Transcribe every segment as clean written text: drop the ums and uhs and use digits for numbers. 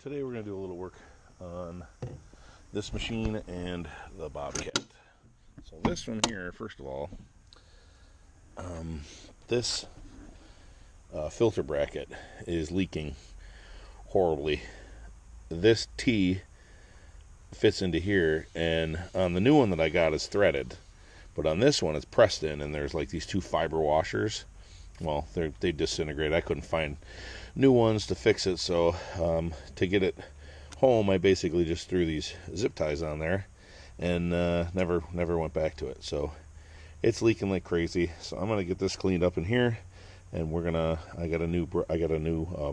Today we're going to do a little work on this machine and the Bobcat. So this one here, first of all, this filter bracket is leaking horribly. This T fits into here, and on the new one that I got is threaded, but on this one it's pressed in, and there's like these two fiber washers. Well, they disintegrate. I couldn't find new ones to fix it, so to get it home, I basically just threw these zip ties on there, and never went back to it. So it's leaking like crazy. So I'm gonna get this cleaned up in here, and I got a new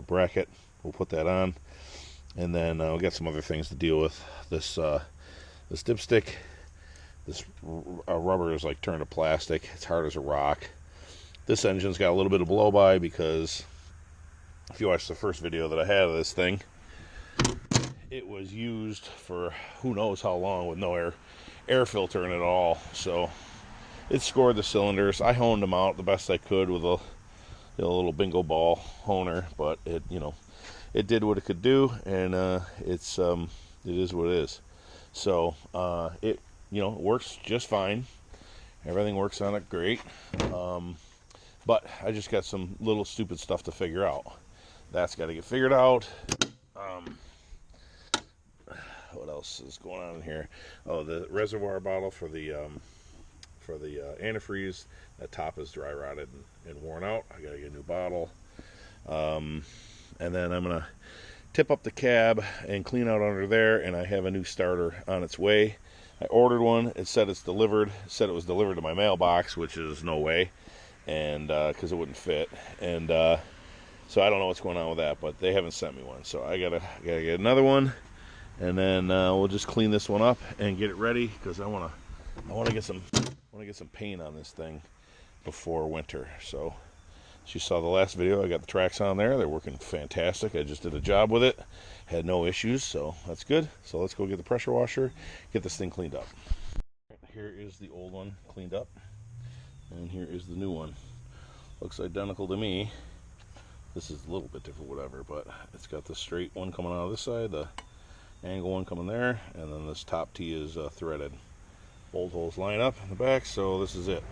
bracket. We'll put that on, and then we'll get some other things to deal with. This dipstick, this rubber is like turned to plastic. It's hard as a rock. This engine's got a little bit of blow by because if you watch the first video that I had of this thing, it was used for who knows how long with no air filter in it at all. So it scored the cylinders. I honed them out the best I could with a little bingo ball honer, but it did what it could do, and it is what it is. So it works just fine. Everything works on it great. But I just got some little stupid stuff to figure out. That's got to get figured out. What else is going on in here? Oh, the reservoir bottle for the antifreeze. That top is dry rotted and worn out. I got to get a new bottle. And then I'm gonna tip up the cab and clean out under there. And I have a new starter on its way. I ordered one. It said it's delivered. It said it was delivered to my mailbox, which is no way. And because it wouldn't fit, and so I don't know what's going on with that, but they haven't sent me one, so I gotta get another one, and then we'll just clean this one up and get it ready, because I want to get some paint on this thing before winter. So as you saw the last video, I got the tracks on there. They're working fantastic. I just did a job with it, had no issues, so that's good. So let's go get the pressure washer, get this thing cleaned up. Here is the old one cleaned up, and here is the new one. Looks identical to me. This is a little bit different, whatever, but it's got the straight one coming out of this side, the angle one coming there, and then this top T is threaded. Bolt holes line up in the back, so this is it.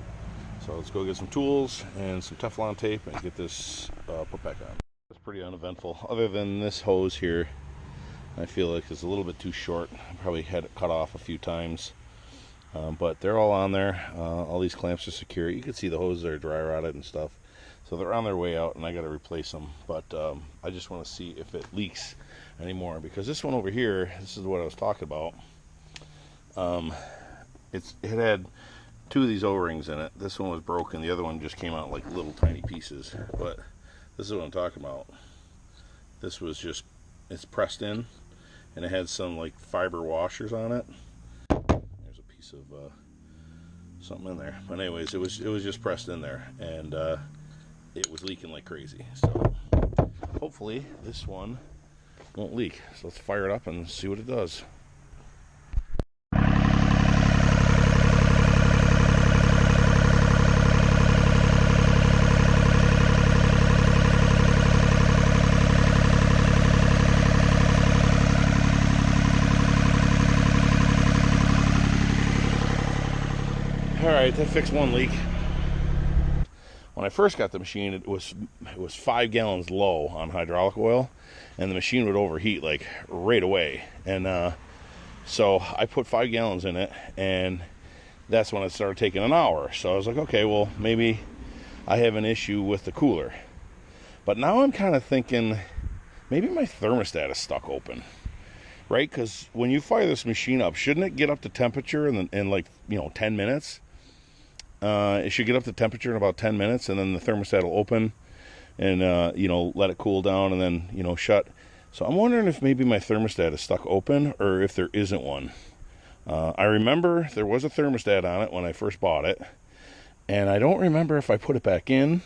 So let's go get some tools and some Teflon tape and get this put back on. It's pretty uneventful. Other than this hose here, I feel like it's a little bit too short. I probably had it cut off a few times. But they're all on there. All these clamps are secure. You can see the hoses are dry rotted and stuff, so they're on their way out, and I got to replace them. But I just want to see if it leaks anymore, because this one over here, this is what I was talking about. It had two of these O-rings in it. This one was broken. The other one just came out like little tiny pieces. But this is what I'm talking about. This was just, it's pressed in, and it had some like fiber washers on it. Of something in there, but anyways, it was just pressed in there, and it was leaking like crazy. So hopefully this one won't leak. So let's fire it up and see what it does. Alright, that fixed one leak. When I first got the machine, it was 5 gallons low on hydraulic oil, and the machine would overheat like right away. And so I put 5 gallons in it, and that's when it started taking an hour. So I was like, okay, well, maybe I have an issue with the cooler. But now I'm kind of thinking maybe my thermostat is stuck open. Right? Because when you fire this machine up, shouldn't it get up to temperature in like 10 minutes? It should get up to temperature in about 10 minutes, and then the thermostat will open and let it cool down, and then shut. So I'm wondering if maybe my thermostat is stuck open, or if there isn't one. I remember there was a thermostat on it when I first bought it, and I don't remember if I put it back in,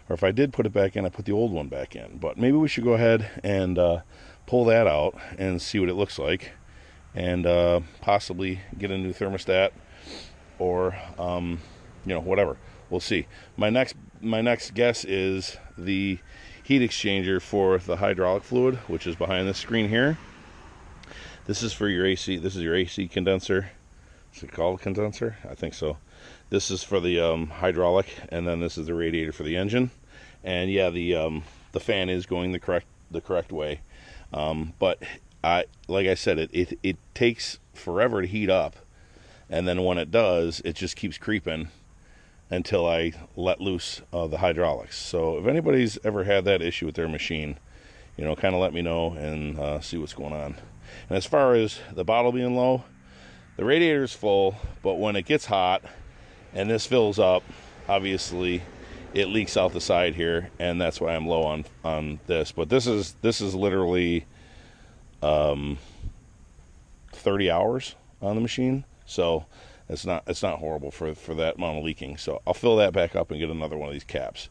or if I did put it back in, I put the old one back in. But maybe we should go ahead and pull that out and see what it looks like, and possibly get a new thermostat, or whatever. We'll see. My next guess is the heat exchanger for the hydraulic fluid, which is behind this screen here. This is for your AC. This is your AC condenser. Is it called condenser? I think so. This is for the hydraulic, and then this is the radiator for the engine. And yeah, the fan is going the correct way. But like I said, it takes forever to heat up, and then when it does, it just keeps creeping until I let loose the hydraulics. So if anybody's ever had that issue with their machine, you know, kind of let me know and see what's going on. And as far as the bottle being low, the radiator's full, but when it gets hot and this fills up, obviously it leaks out the side here, and that's why I'm low on this. But this is literally 30 hours on the machine, so it's not horrible for that amount of leaking. So I'll fill that back up and get another one of these caps.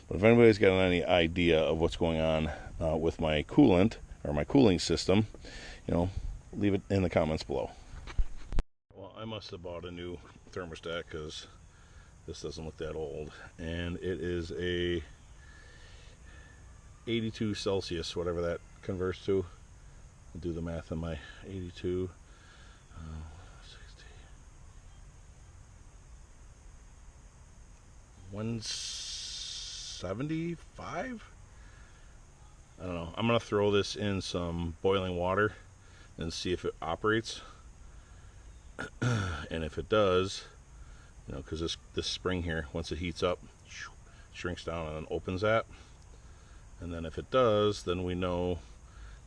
But if anybody's got any idea of what's going on with my coolant or my cooling system, you know, leave it in the comments below. Well, I must have bought a new thermostat because this doesn't look that old, and it is a 82 Celsius, whatever that converts to. I'll do the math on my 82. 175? I don't know. I'm gonna throw this in some boiling water and see if it operates. And if it does, you know, because this spring here, once it heats up, shrinks down and then opens that. And then if it does, then we know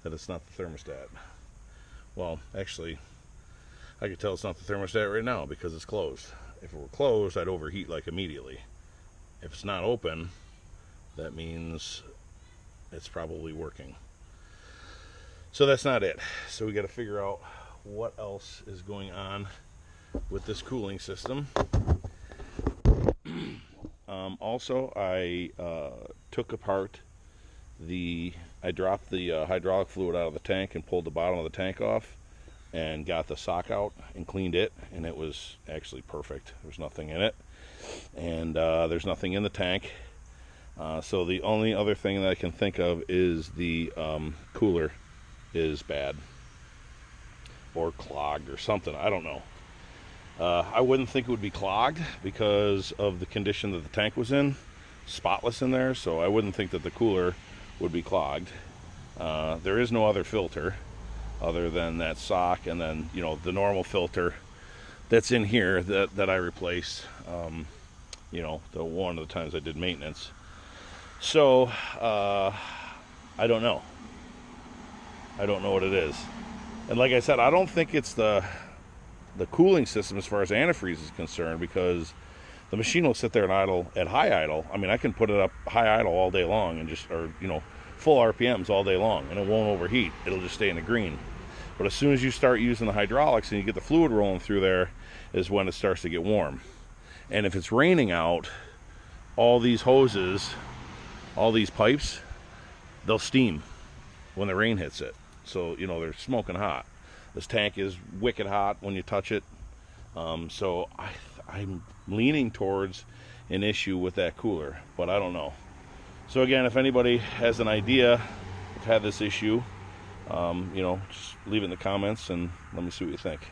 that it's not the thermostat. Well, actually, I could tell it's not the thermostat right now because it's closed. If it were closed, I'd overheat like immediately. If it's not open, that means it's probably working. So that's not it. So we got to figure out what else is going on with this cooling system. Also, I took apart I dropped the hydraulic fluid out of the tank and pulled the bottom of the tank off and got the sock out and cleaned it, and it was actually perfect. There's nothing in it, and there's nothing in the tank. So the only other thing that I can think of is the cooler is bad or clogged or something. I don't know. I wouldn't think it would be clogged because of the condition that the tank was in, spotless in there, so I wouldn't think that the cooler would be clogged. There is no other filter other than that sock, and then, you know, the normal filter that's in here that I replaced, you know, the one of the times I did maintenance. So I don't know. I don't know what it is. And like I said, I don't think it's the cooling system as far as antifreeze is concerned, because the machine will sit there and idle at high idle. I mean, I can put it up high idle all day long and just, or, you know, full RPMs all day long, and it won't overheat. It'll just stay in the green. But as soon as you start using the hydraulics and you get the fluid rolling through there is when it starts to get warm. And if it's raining out, all these hoses, all these pipes, they'll steam when the rain hits it. So, you know, they're smoking hot. This tank is wicked hot when you touch it. So I'm leaning towards an issue with that cooler, but I don't know. So again, if anybody has an idea, I've had this issue, you know, just leave it in the comments and let me see what you think.